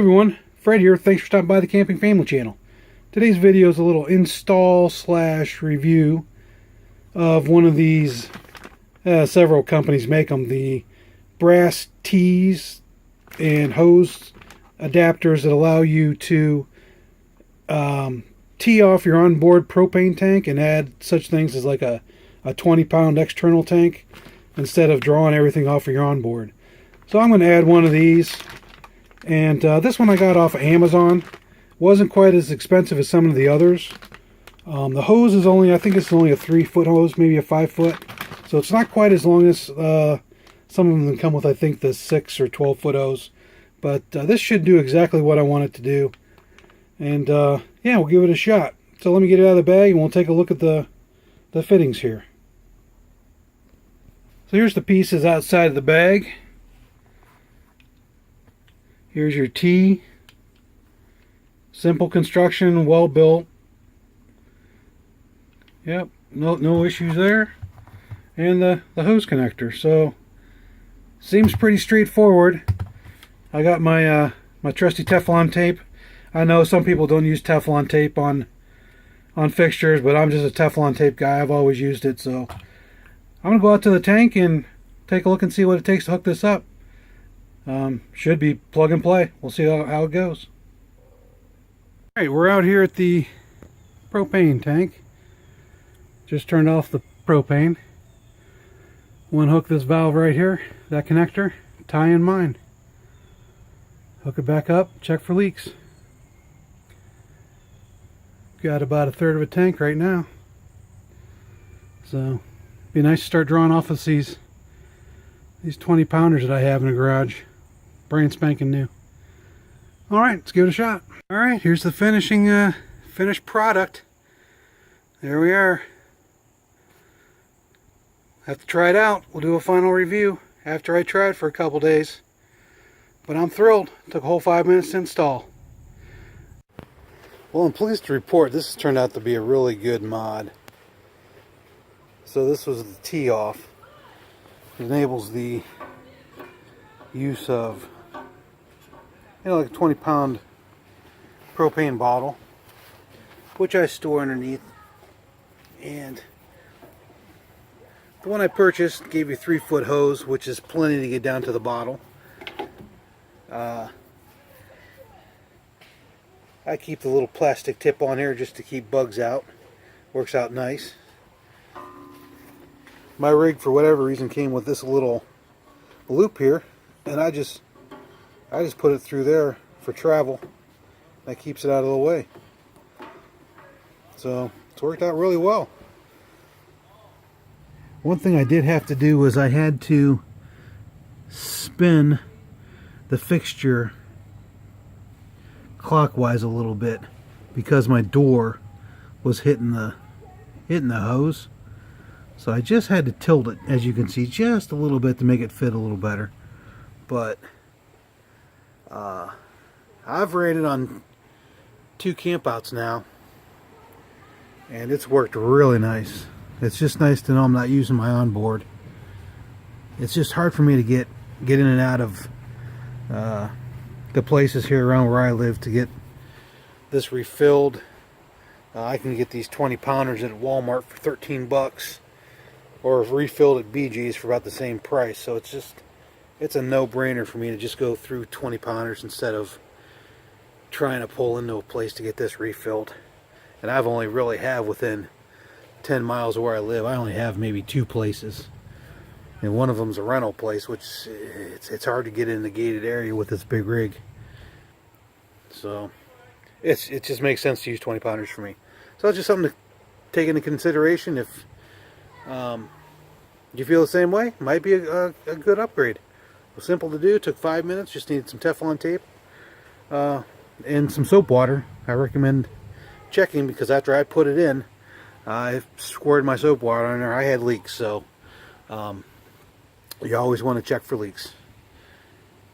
everyone, Fred here. Thanks for stopping by the Camping Family channel. Today's video is a little install slash review of one of these, several companies make them, the brass tees and hose adapters that allow you to tee off your onboard propane tank and add such things as like a 20-pound external tank instead of drawing everything off of your onboard. So I'm going to add one of these. And this one I got off of Amazon. Wasn't quite as expensive as some of the others. The hose is only, I think it's only a 3-foot hose, maybe a 5-foot. So it's not quite as long as some of them come with, I think, the 6 or 12-foot hose. But this should do exactly what I want it to do. And yeah, we'll give it a shot. So let me get it out of the bag and we'll take a look at the fittings here. So here's the pieces outside of the bag. Here's your tee. Simple construction, well built. Yep, no issues there. And the hose connector. So seems pretty straightforward. I got my my trusty Teflon tape. I know some people don't use Teflon tape on fixtures, but I'm just a Teflon tape guy. I've always used it. So I'm gonna go out to the tank and take a look and see what it takes to hook this up. Should be plug and play. We'll see how it goes. Alright, we're out here at the propane tank. Just turned off the propane. Unhook this valve right here, that connector, tie in mine. Hook it back up, check for leaks. Got about a third of a tank right now. So, be nice to start drawing off of these 20-pounders that I have in the garage. Brand spanking new. Alright, let's give it a shot. Alright, here's the finished product. There we are. Have to try it out. We'll do a final review after I try it for a couple days. But I'm thrilled. It took a whole 5 minutes to install. Well, I'm pleased to report this has turned out to be a really good mod. So this was the tee off. It enables the use of, like a 20-pound propane bottle, which I store underneath. And the one I purchased gave you a 3-foot hose, which is plenty to get down to the bottle. I keep the little plastic tip on here just to keep bugs out. Works out nice. My rig, for whatever reason, came with this little loop here, and I just put it through there for travel. That keeps it out of the way. So it's worked out really well. One thing I did have to do was I had to spin the fixture clockwise a little bit because my door was hitting the hose. So I just had to tilt it, as you can see, just a little bit to make it fit a little better. But I've rated on 2 campouts now, and it's worked really nice. It's just nice to know I'm not using my onboard. It's just hard for me to get in and out of the places here around where I live to get this refilled. I can get these 20-pounders at Walmart for 13 bucks. Or refilled at BG's for about the same price. So it's a no-brainer for me to just go through 20-pounders instead of trying to pull into a place to get this refilled. And I've only really have within 10 miles of where I live, I only have maybe 2 places. And one of them's a rental place, which it's hard to get in the gated area with this big rig. So it just makes sense to use 20-pounders for me. So it's just something to take into consideration if you feel the same way. Might be a good upgrade. It was simple to do, took 5 minutes, just needed some Teflon tape and some soap water. I recommend checking because after I put it in, I squirted my soap water in there. I had leaks, so you always want to check for leaks.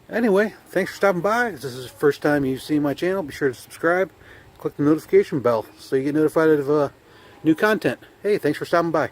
Anyway, thanks for stopping by. If this is the first time you've seen my channel, be sure to subscribe, click the notification bell so you get notified of new content. Hey, thanks for stopping by.